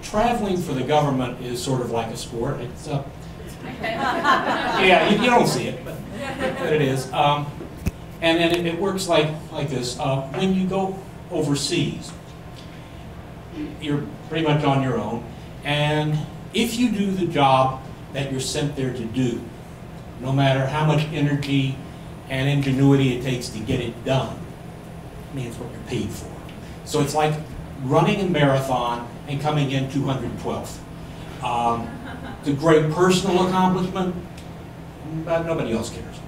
traveling for the government is sort of like a sport. It's yeah, you don't see it, but it is. And it works like this. When you go overseas, you're pretty much on your own, and if you do the job that you're sent there to do, no matter how much energy and ingenuity it takes to get it done, I mean, it's what you're paid for. So it's like running a marathon and coming in 212th. It's a great personal accomplishment, but nobody else cares.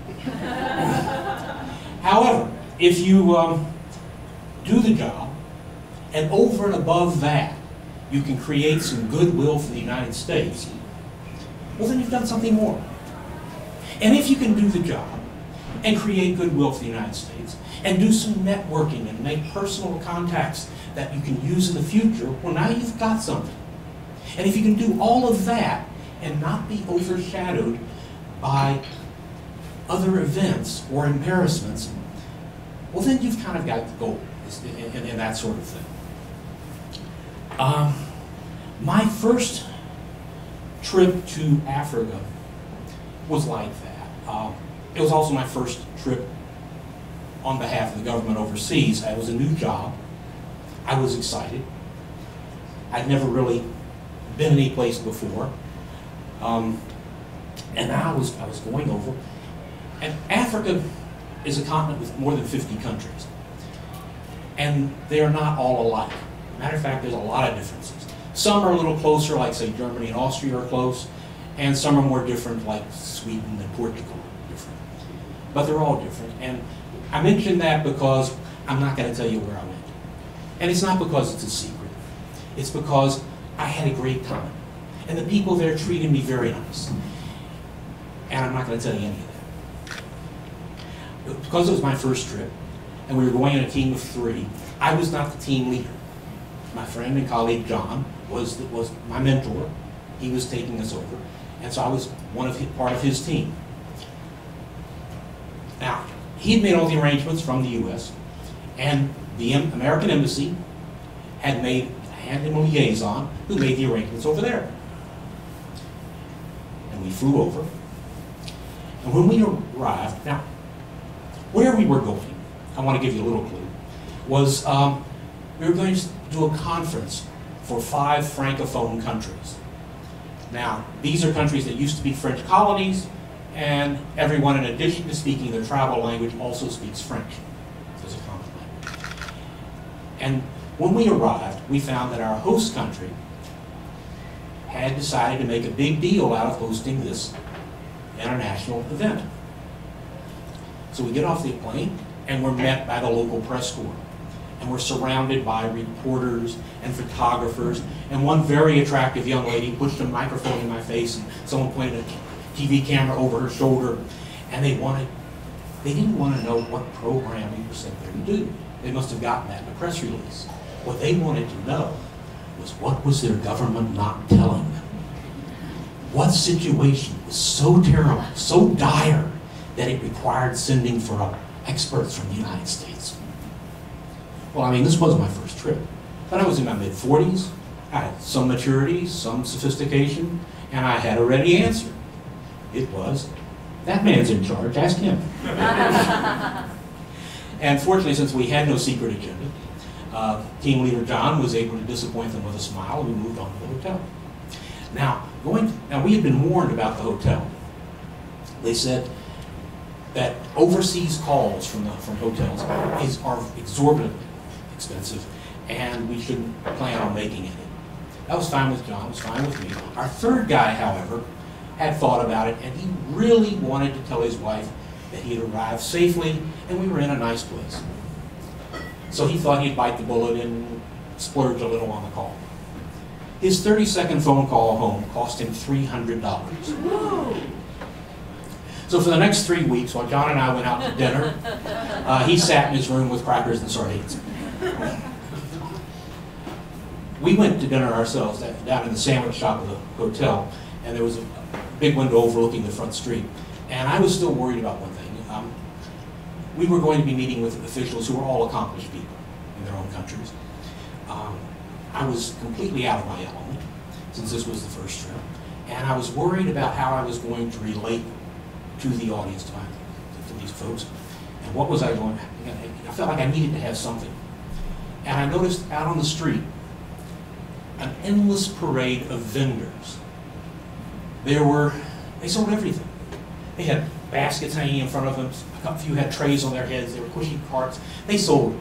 However, if you do the job, and over and above that, you can create some goodwill for the United States, well, then you've done something more. And if you can do the job and create goodwill for the United States and do some networking and make personal contacts that you can use in the future, well, now you've got something. And if you can do all of that and not be overshadowed by other events or embarrassments, well, then you've kind of got the goal in that sort of thing. My first trip to Africa was like that. It was also my first trip on behalf of the government overseas. It was a new job. I was excited. I'd never really been any place before. And I was going over. And Africa is a continent with more than 50 countries. And they are not all alike. Matter of fact, there's a lot of differences. Some are a little closer, like say Germany and Austria are close, and some are more different, like Sweden and Portugal are different. But they're all different. And I mention that because I'm not going to tell you where I went. And it's not because it's a secret. It's because I had a great time. And the people there treated me very nice. And I'm not going to tell you any of that. Because it was my first trip, and we were going in a team of 3, I was not the team leader. My friend and colleague John was my mentor. He was taking us over. And so I was part of his team. Now, he had made all the arrangements from the U.S., and the American Embassy had him a liaison who made the arrangements over there. And we flew over. And when we arrived, now, where we were going, I want to give you a little clue, was we were going to do a conference for 5 Francophone countries. Now, these are countries that used to be French colonies, and everyone, in addition to speaking their tribal language, also speaks French as a common language. And when we arrived, we found that our host country had decided to make a big deal out of hosting this international event. So we get off the plane, and we're met by the local press corps. And we're surrounded by reporters and photographers, and one very attractive young lady pushed a microphone in my face, and someone pointed a TV camera over her shoulder, and they didn't want to know what program we were sent there to do. They must have gotten that in the press release. What they wanted to know was, what was their government not telling them? What situation was so terrible, so dire, that it required sending for experts from the United States? Well, I mean, this was my first trip, but I was in my mid-40s. I had some maturity, some sophistication, and I had a ready answer. It was, that man's in charge, ask him. And fortunately, since we had no secret agenda, team leader John was able to disappoint them with a smile, and we moved on to the hotel. Now, we had been warned about the hotel. They said that overseas calls from hotels are exorbitantly expensive, and we shouldn't plan on making any. That was fine with John, it was fine with me. Our third guy, however, had thought about it, and he really wanted to tell his wife that he had arrived safely, and we were in a nice place. So he thought he'd bite the bullet and splurge a little on the call. His 30-second phone call home cost him $300. So for the next 3 weeks, while John and I went out to dinner, he sat in his room with crackers and sardines. We went to dinner ourselves down in the sandwich shop of the hotel, and there was a big window overlooking the front street. And I was still worried about one thing. We were going to be meeting with officials who were all accomplished people in their own countries. I was completely out of my element, since this was the first trip, and I was worried about how I was going to relate to the audience, to these folks, and what was I going, I felt like I needed to have something. And I noticed out on the street an endless parade of vendors. They sold everything. They had baskets hanging in front of them, a few had trays on their heads, they were pushing carts. They sold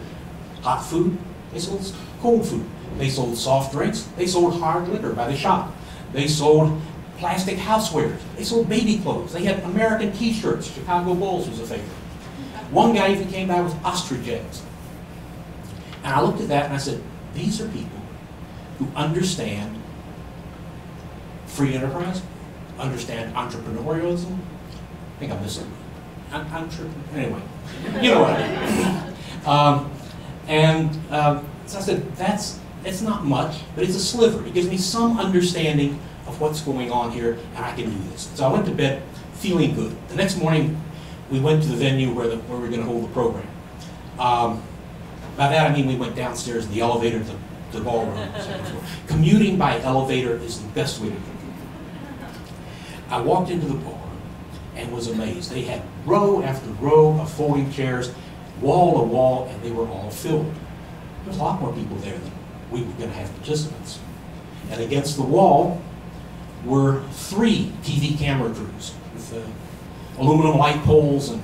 hot food, they sold cold food, they sold soft drinks, they sold hard liquor by the shot, they sold plastic housewares, they sold baby clothes, they had American t-shirts, Chicago Bulls was a favorite. One guy even came by with ostrich eggs. And I looked at that and I said, these are people who understand free enterprise, understand entrepreneurialism. I think I'm missing. Anyway, you know what I mean. So I said, it's not much, but it's a sliver. It gives me some understanding of what's going on here, and I can do this. So I went to bed feeling good. The next morning, we went to the venue where we were going to hold the program. By that I mean we went downstairs in the elevator to the ballroom. Commuting by elevator is the best way to do it. I walked into the bar and was amazed. They had row after row of folding chairs, wall to wall, and they were all filled. There was a lot more people there than we were going to have participants. And against the wall were 3 TV camera crews with aluminum light poles, and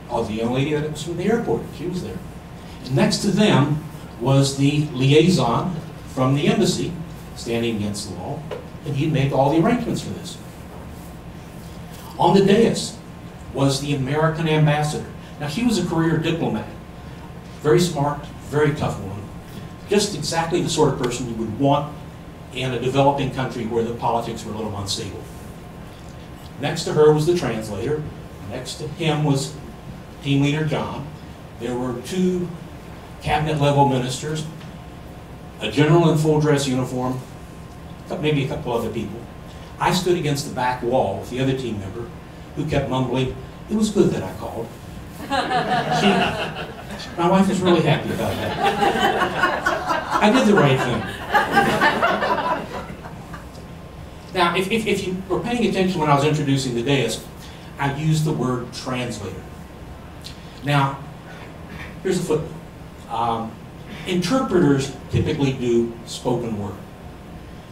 the young lady that was from the airport, she was there. And next to them was the liaison from the embassy standing against the wall, and he'd make all the arrangements for this. On the dais was the American ambassador. Now, she was a career diplomat, very smart, very tough woman, just exactly the sort of person you would want in a developing country where the politics were a little unstable. Next to her was the translator. Next to him was team leader John. There were 2 cabinet-level ministers, a general in full dress uniform, maybe a couple other people. I stood against the back wall with the other team member who kept mumbling, "It was good that I called." My wife is really happy about that. I did the right thing. Now, if you were paying attention when I was introducing the dais, I used the word translator. Now, here's a footnote. Interpreters typically do spoken word.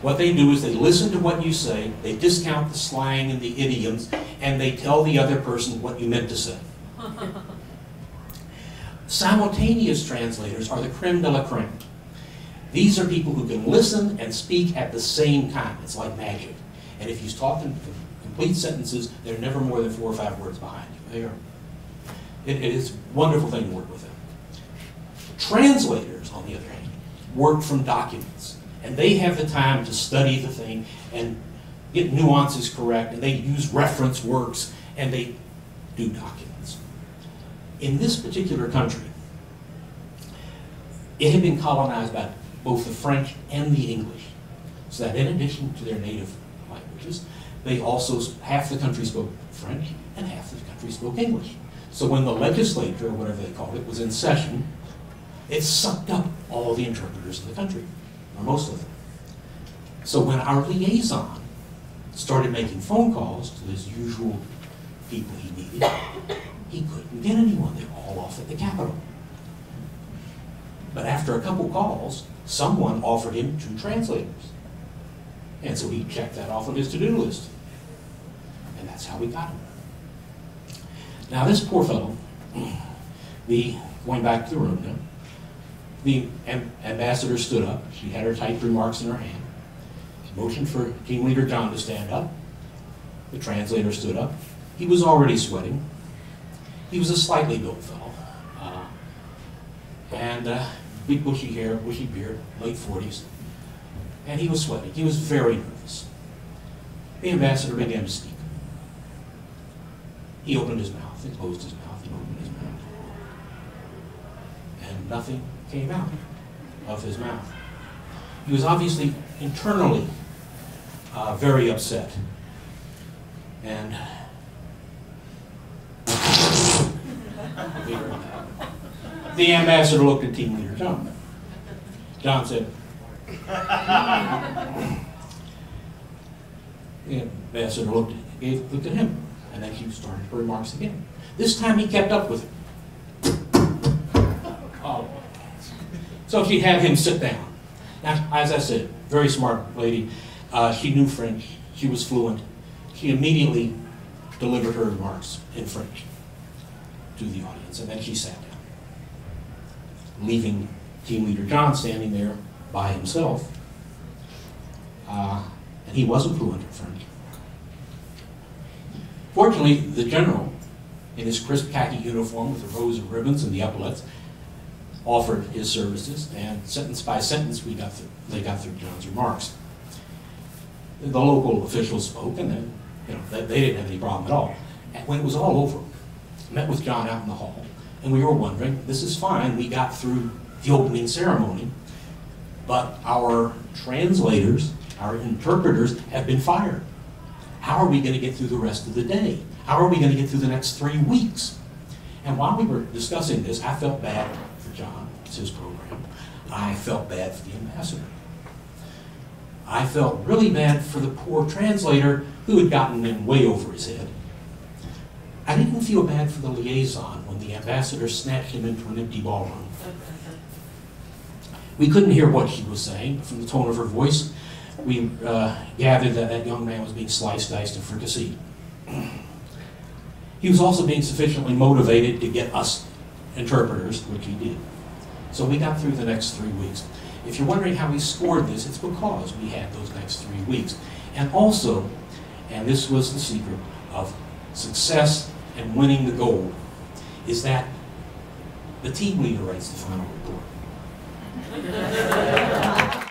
What they do is they listen to what you say, they discount the slang and the idioms, and they tell the other person what you meant to say. Simultaneous translators are the creme de la creme. These are people who can listen and speak at the same time. It's like magic. And if you talk in complete sentences, they're never more than 4 or 5 words behind you. It is a wonderful thing to work with them. Translators, on the other hand, work from documents. And they have the time to study the thing and get nuances correct, and they use reference works, and they do documents. In this particular country, it had been colonized by both the French and the English. So that in addition to their native languages, they also, half the country spoke French and half the country spoke English. So when the legislature, or whatever they called it, was in session, it sucked up all the interpreters in the country, or most of them. So when our liaison started making phone calls to his usual people he needed, he couldn't get anyone. They're all off at the Capitol. But after a couple calls, someone offered him 2 translators. And so he checked that off on his to-do list. And that's how we got him. Now this poor fellow, going back to the room now, the ambassador stood up. She had her typed remarks in her hand. She motioned for team leader John to stand up. The translator stood up. He was already sweating. He was a slightly built fellow. Big bushy hair, bushy beard, late 40s. And he was sweating. He was very nervous. The ambassador began to speak. He opened his mouth and closed his mouth and opened his mouth. And nothing came out of his mouth. He was obviously internally very upset. And the ambassador looked at team leader John. John said, The ambassador looked at him, and then she started her remarks again. This time he kept up with it. Oh. So she had him sit down. Now, as I said, very smart lady. She knew French. She was fluent. She immediately delivered her remarks in French to the audience, and then she sat down, leaving Team Leader John standing there by himself. And he wasn't fluent in French. Fortunately, the general, in his crisp khaki uniform with the rows of ribbons and the epaulets, offered his services, and sentence by sentence they got through John's remarks. The local officials spoke, and then, they didn't have any problem at all. And when it was all over, I met with John out in the hall, and we were wondering, this is fine, we got through the opening ceremony, but our translators, our interpreters have been fired. How are we going to get through the rest of the day? How are we going to get through the next 3 weeks? And while we were discussing this, I felt bad for John. It's his program. I felt bad for the ambassador. I felt really bad for the poor translator who had gotten in way over his head. I didn't feel bad for the liaison when the ambassador snatched him into an empty ballroom. We couldn't hear what she was saying, but from the tone of her voice, we gathered that that young man was being sliced, diced, and fricasseed. He was also being sufficiently motivated to get us interpreters, which he did. So we got through the next 3 weeks. If you're wondering how we scored this, it's because we had those next 3 weeks. And also, and this was the secret of success and winning the gold, is that the team leader writes the final report.